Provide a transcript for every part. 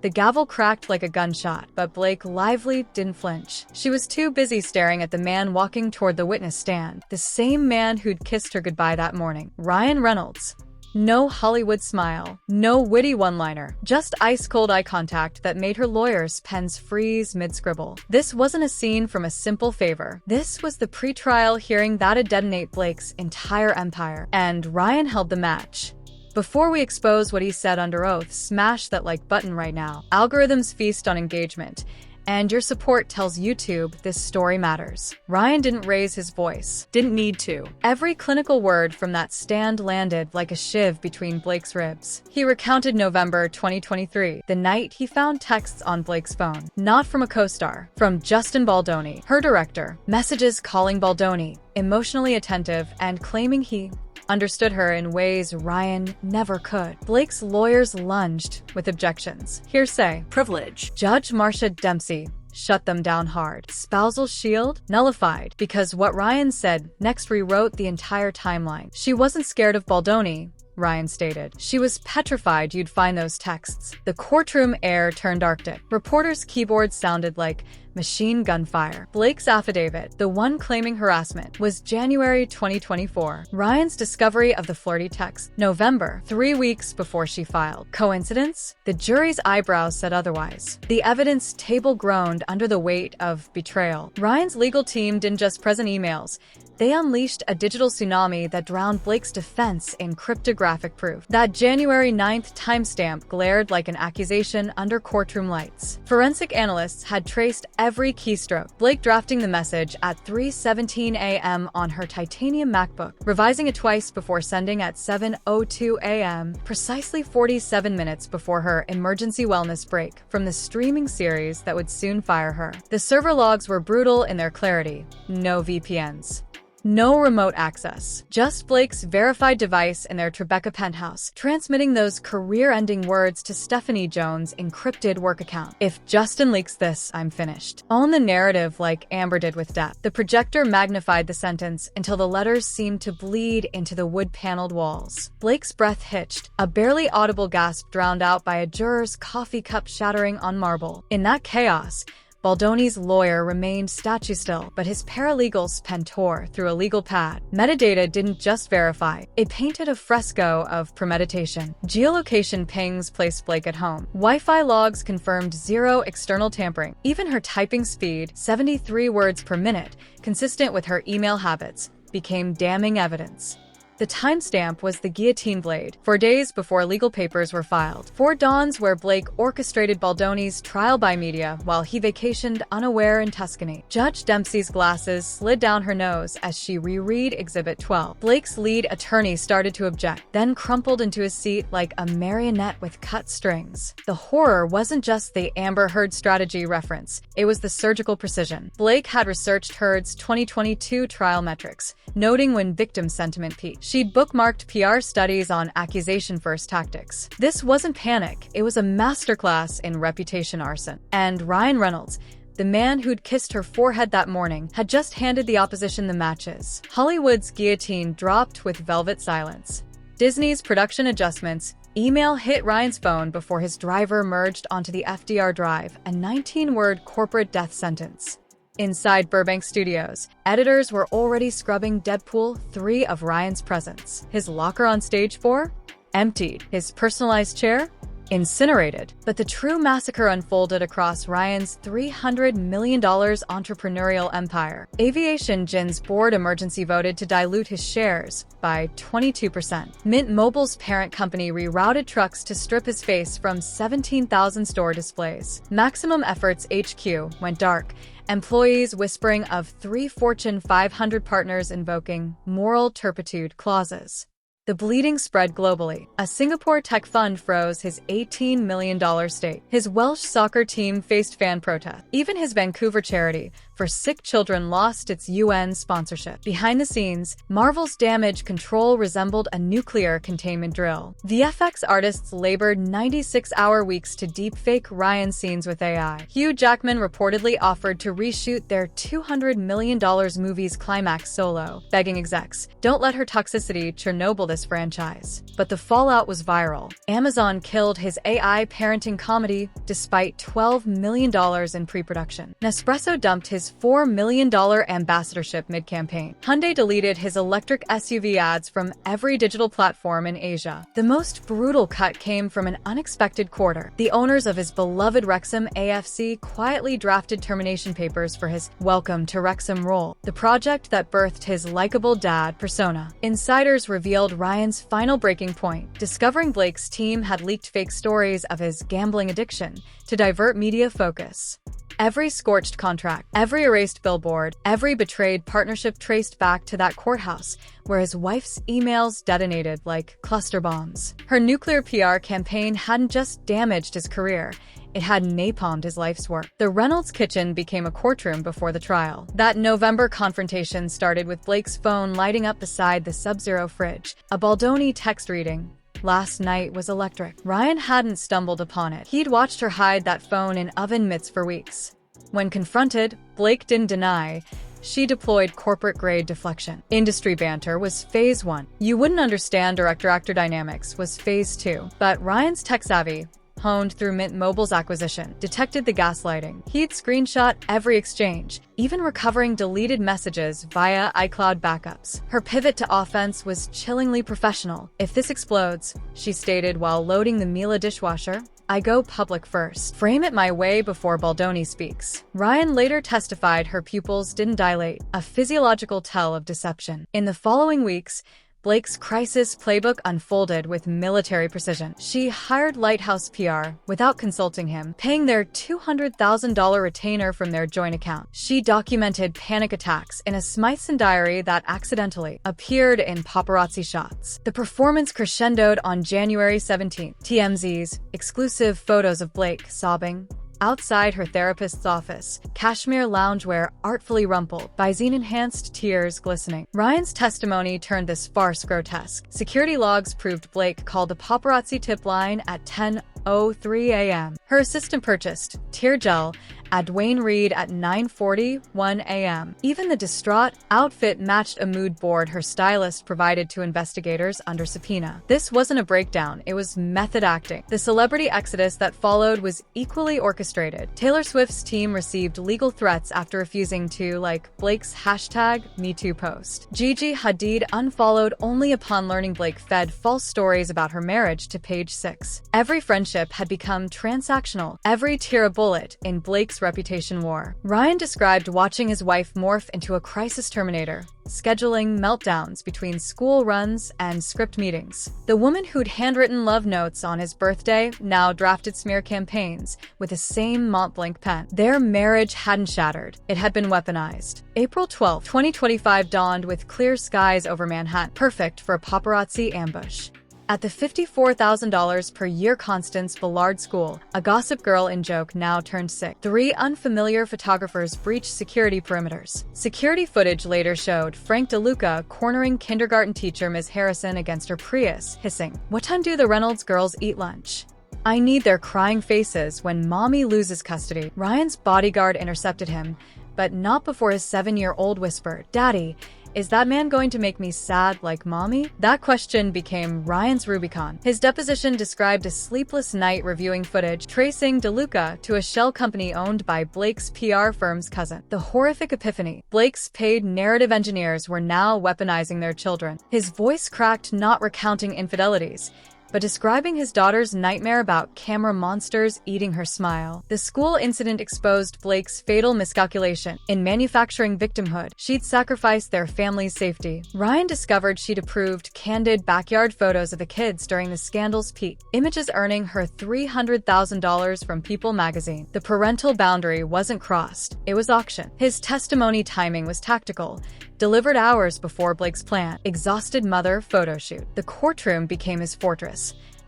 The gavel cracked like a gunshot, but Blake Lively didn't flinch. She was too busy staring at the man walking toward the witness stand, the same man who'd kissed her goodbye that morning, Reynolds. No Hollywood smile, no witty one-liner, just ice-cold eye contact that made her lawyer's pens freeze mid-scribble. This wasn't a scene from A Simple Favor. This was the pre-trial hearing that'd detonate Blake's entire empire. And Ryan held the match. Before we expose what he said under oath, smash that like button right now. Algorithms feast on engagement, and your support tells YouTube this story matters. Ryan didn't raise his voice. Didn't need to. Every clinical word from that stand landed like a shiv between Blake's ribs. He recounted November 2023, the night he found texts on Blake's phone. Not from a co-star, from Justin Baldoni, her director. Messages calling Baldoni, emotionally attentive, and claiming he understood her in ways Ryan never could. Blake's lawyers lunged with objections. Hearsay. Privilege. Judge Marcia Dempsey shut them down hard. Spousal shield? Nullified. Because what Ryan said next rewrote the entire timeline. She wasn't scared of Baldoni, Ryan stated. She was petrified you'd find those texts. The courtroom air turned arctic. Reporters' keyboards sounded like machine gun fire. Blake's affidavit, the one claiming harassment, was January 2024. Ryan's discovery of the flirty text, November, 3 weeks before she filed. Coincidence? The jury's eyebrows said otherwise. The evidence table groaned under the weight of betrayal. Ryan's legal team didn't just present emails. They unleashed a digital tsunami that drowned Blake's defense in cryptographic proof. That January 9th timestamp glared like an accusation under courtroom lights. Forensic analysts had traced every keystroke. Blake drafting the message at 3:17 a.m. on her titanium MacBook, revising it twice before sending at 7:02 a.m., precisely 47 minutes before her emergency wellness break from the streaming series that would soon fire her. The server logs were brutal in their clarity. No VPNs. No remote access, just Blake's verified device in their Tribeca penthouse, transmitting those career-ending words to Stephanie Jones' encrypted work account. If Justin leaks this, I'm finished. Own the narrative like Amber did with Depp. The projector magnified the sentence until the letters seemed to bleed into the wood-paneled walls. Blake's breath hitched, a barely audible gasp drowned out by a juror's coffee cup shattering on marble. In that chaos, Baldoni's lawyer remained statue still, but his paralegal's pen tore through a legal pad. Metadata didn't just verify, it painted a fresco of premeditation. Geolocation pings placed Blake at home. Wi-Fi logs confirmed zero external tampering. Even her typing speed, 73 words per minute, consistent with her email habits, became damning evidence. The timestamp was the guillotine blade, 4 days before legal papers were filed. 4 dawns where Blake orchestrated Baldoni's trial by media while he vacationed unaware in Tuscany. Judge Dempsey's glasses slid down her nose as she reread Exhibit 12. Blake's lead attorney started to object, then crumpled into his seat like a marionette with cut strings. The horror wasn't just the Amber Heard strategy reference, it was the surgical precision. Blake had researched Heard's 2022 trial metrics, noting when victim sentiment peaked. She'd bookmarked PR studies on accusation-first tactics. This wasn't panic, it was a masterclass in reputation arson. And Reynolds, the man who'd kissed her forehead that morning, had just handed the opposition the matches. Hollywood's guillotine dropped with velvet silence. Disney's production adjustments. Email hit Ryan's phone before his driver merged onto the FDR drive, a 19-word corporate death sentence. Inside Burbank Studios, editors were already scrubbing Deadpool 3 of Ryan's presence. His locker on stage 4? Emptied. His personalized chair? Incinerated. But the true massacre unfolded across Ryan's $300 million entrepreneurial empire. Aviation Gin's board emergency voted to dilute his shares by 22%. Mint Mobile's parent company rerouted trucks to strip his face from 17,000 store displays. Maximum Efforts HQ went dark, employees whispering of 3 Fortune 500 partners invoking moral turpitude clauses. The bleeding spread globally. A Singapore tech fund froze his $18 million stake. His Welsh soccer team faced fan protests. Even his Vancouver charity, for sick children lost its UN sponsorship. Behind the scenes, Marvel's damage control resembled a nuclear containment drill. VFX artists labored 96-hour weeks to deepfake Ryan's scenes with AI. Hugh Jackman reportedly offered to reshoot their $200 million movie's climax solo, begging execs, "Don't let her toxicity Chernobyl this franchise." But the fallout was viral. Amazon killed his AI parenting comedy despite $12 million in pre-production. Nespresso dumped his $4 million ambassadorship mid-campaign. Hyundai deleted his electric SUV ads from every digital platform in Asia. The most brutal cut came from an unexpected quarter. The owners of his beloved Wrexham AFC quietly drafted termination papers for his Welcome to Wrexham role, the project that birthed his likable dad persona. Insiders revealed Ryan's final breaking point, discovering Blake's team had leaked fake stories of his gambling addiction to divert media focus. Every scorched contract, every erased billboard, every betrayed partnership traced back to that courthouse where his wife's emails detonated like cluster bombs. Her nuclear PR campaign hadn't just damaged his career, it had napalmed his life's work. The Reynolds kitchen became a courtroom before the trial. That November confrontation started with Blake's phone lighting up beside the Sub-Zero fridge, a Baldoni text reading, "Last night was electric." Ryan hadn't stumbled upon it. He'd watched her hide that phone in oven mitts for weeks. When confronted, Blake didn't deny. She deployed corporate-grade deflection. Industry banter was phase 1. You wouldn't understand director-actor dynamics was phase 2. But Ryan's tech-savvy, honed through Mint Mobile's acquisition, detected the gaslighting. He'd screenshot every exchange, even recovering deleted messages via iCloud backups. Her pivot to offense was chillingly professional. "If this explodes," she stated while loading the Miele dishwasher, "I go public first. Frame it my way before Baldoni speaks." Ryan later testified her pupils didn't dilate, a physiological tell of deception. In the following weeks, Blake's crisis playbook unfolded with military precision. She hired Lighthouse PR without consulting him, paying their $200,000 retainer from their joint account. She documented panic attacks in a Smythson diary that accidentally appeared in paparazzi shots. The performance crescendoed on January 17th. TMZ's exclusive photos of Blake sobbing outside her therapist's office, cashmere loungewear artfully rumpled, Visine-enhanced tears glistening. Ryan's testimony turned this farce grotesque. Security logs proved Blake called the paparazzi tip line at 10:03 a.m. Her assistant purchased tear gel at Dwayne Reed at 9:41 a.m. Even the distraught outfit matched a mood board her stylist provided to investigators under subpoena. This wasn't a breakdown, it was method acting. The celebrity exodus that followed was equally orchestrated. Taylor Swift's team received legal threats after refusing to like Blake's #MeToo post. Gigi Hadid unfollowed only upon learning Blake fed false stories about her marriage to Page Six. Every friendship had become transactional, every tear a bullet in Blake's reputation war. Ryan described watching his wife morph into a crisis terminator, scheduling meltdowns between school runs and script meetings. The woman who'd handwritten love notes on his birthday now drafted smear campaigns with the same Montblanc pen. Their marriage hadn't shattered. It had been weaponized. April 12, 2025 dawned with clear skies over Manhattan, perfect for a paparazzi ambush. At the $54,000 per year Constance Ballard School, a gossip girl in joke now turned sick. 3 unfamiliar photographers breached security perimeters. Security footage later showed Frank DeLuca cornering kindergarten teacher Ms. Harrison against her Prius, hissing, "What time do the Reynolds girls eat lunch? I need their crying faces when mommy loses custody." Ryan's bodyguard intercepted him, but not before his 7-year-old whispered, "Daddy, is that man going to make me sad like mommy?" That question became Ryan's Rubicon. His deposition described a sleepless night reviewing footage tracing DeLuca to a shell company owned by Blake's PR firm's cousin. The horrific epiphany. Blake's paid narrative engineers were now weaponizing their children. His voice cracked, not recounting infidelities, but describing his daughter's nightmare about camera monsters eating her smile. The school incident exposed Blake's fatal miscalculation. In manufacturing victimhood, she'd sacrificed their family's safety. Ryan discovered she'd approved candid backyard photos of the kids during the scandal's peak, images earning her $300,000 from People magazine. The parental boundary wasn't crossed, it was auctioned. His testimony timing was tactical, delivered hours before Blake's planned, exhausted mother photo shoot. The courtroom became his fortress.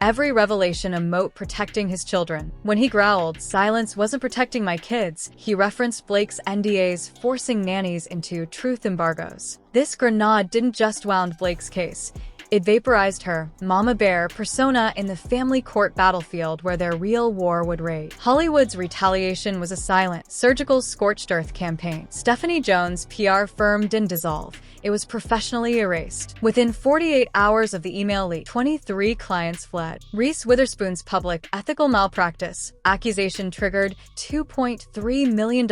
Every revelation a moat protecting his children. When he growled, "Silence wasn't protecting my kids," he referenced Blake's NDAs forcing nannies into truth embargoes. This grenade didn't just wound Blake's case. It vaporized her, Mama Bear persona in the family court battlefield where their real war would rage. Hollywood's retaliation was a silent, surgical scorched earth campaign. Stephanie Jones' PR firm didn't dissolve. It was professionally erased. Within 48 hours of the email leak, 23 clients fled. Reese Witherspoon's public ethical malpractice accusation triggered $2.3 million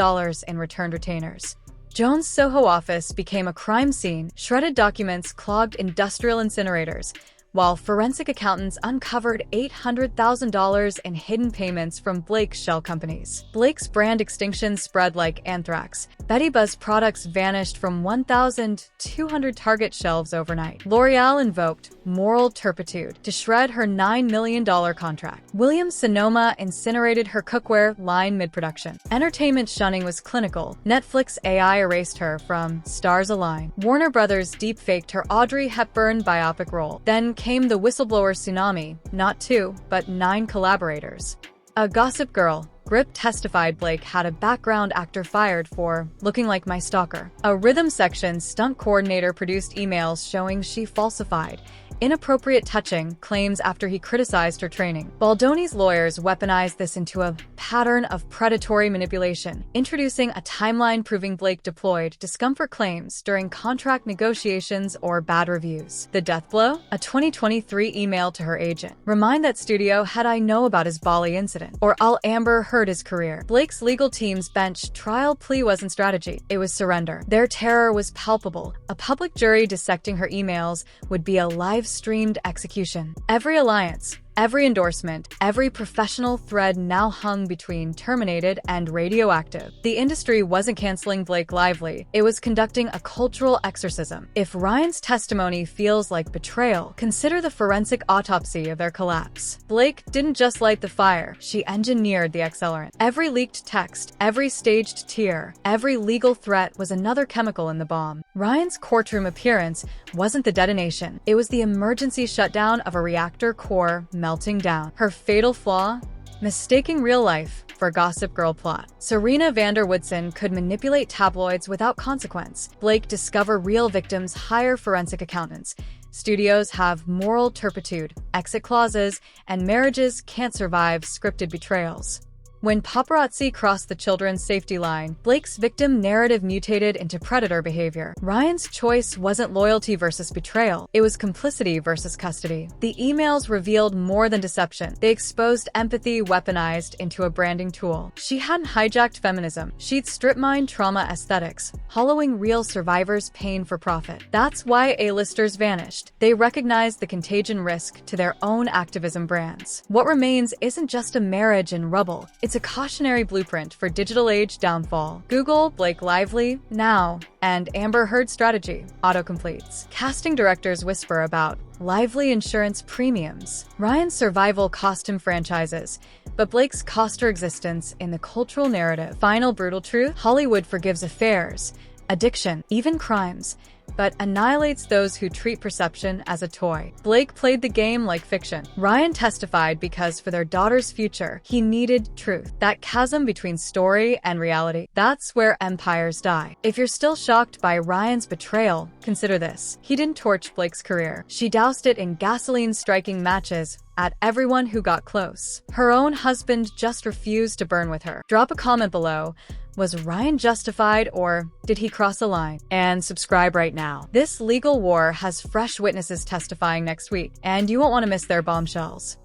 in returned retainers. Jones' Soho office became a crime scene, shredded documents clogged industrial incinerators, while forensic accountants uncovered $800,000 in hidden payments from Blake's shell companies. Blake's brand extinction spread like anthrax. Betty Buzz products vanished from 1,200 Target shelves overnight. L'Oreal invoked moral turpitude to shred her $9 million contract. Williams-Sonoma incinerated her cookware line mid-production. Entertainment shunning was clinical. Netflix AI erased her from Stars Align. Warner Brothers deepfaked her Audrey Hepburn biopic role. Then came the whistleblower tsunami, not 2, but 9 collaborators. A Gossip Girl. Grip testified Blake had a background actor fired for looking like my stalker. A Rhythm Section stunt coordinator produced emails showing she falsified inappropriate touching claims after he criticized her training. Baldoni's lawyers weaponized this into a pattern of predatory manipulation, introducing a timeline proving Blake deployed discomfort claims during contract negotiations or bad reviews. The death blow? A 2023 email to her agent. Remind that studio had I know about his Bali incident, or I'll Amber Heard his career. Blake's legal team's bench trial plea wasn't strategy, it was surrender. Their terror was palpable. A public jury dissecting her emails would be a live-streamed execution. Every alliance, every endorsement, every professional thread now hung between terminated and radioactive. The industry wasn't canceling Blake Lively, it was conducting a cultural exorcism. If Ryan's testimony feels like betrayal, consider the forensic autopsy of their collapse. Blake didn't just light the fire, she engineered the accelerant. Every leaked text, every staged tear, every legal threat was another chemical in the bomb. Ryan's courtroom appearance wasn't the detonation, it was the emergency shutdown of a reactor core melting down. Her fatal flaw? Mistaking real life for Gossip Girl plot. Serena van der Woodsen could manipulate tabloids without consequence. Blake discover real victims, hire forensic accountants. Studios have moral turpitude, exit clauses, and marriages can't survive scripted betrayals. When paparazzi crossed the children's safety line, Blake's victim narrative mutated into predator behavior. Ryan's choice wasn't loyalty versus betrayal, it was complicity versus custody. The emails revealed more than deception. They exposed empathy weaponized into a branding tool. She hadn't hijacked feminism, she'd strip-mined trauma aesthetics, hollowing real survivors' pain for profit. That's why A-listers vanished. They recognized the contagion risk to their own activism brands. What remains isn't just a marriage in rubble, it's a cautionary blueprint for digital age downfall. Google Blake Lively now and Amber Heard strategy autocompletes. Casting directors whisper about Lively insurance premiums. Ryan's survival cost him franchises, but Blake's cost her existence in the cultural narrative. Final brutal truth? Hollywood forgives affairs, addiction, even crimes, but annihilates those who treat perception as a toy. Blake played the game like fiction. Ryan testified because for their daughter's future, he needed truth. That chasm between story and reality, that's where empires die. If you're still shocked by Ryan's betrayal, consider this. He didn't torch Blake's career. She doused it in gasoline-striking matches at everyone who got close. Her own husband just refused to burn with her. Drop a comment below. Was Ryan justified, or did he cross a line? And subscribe right now. This legal war has fresh witnesses testifying next week, and you won't want to miss their bombshells.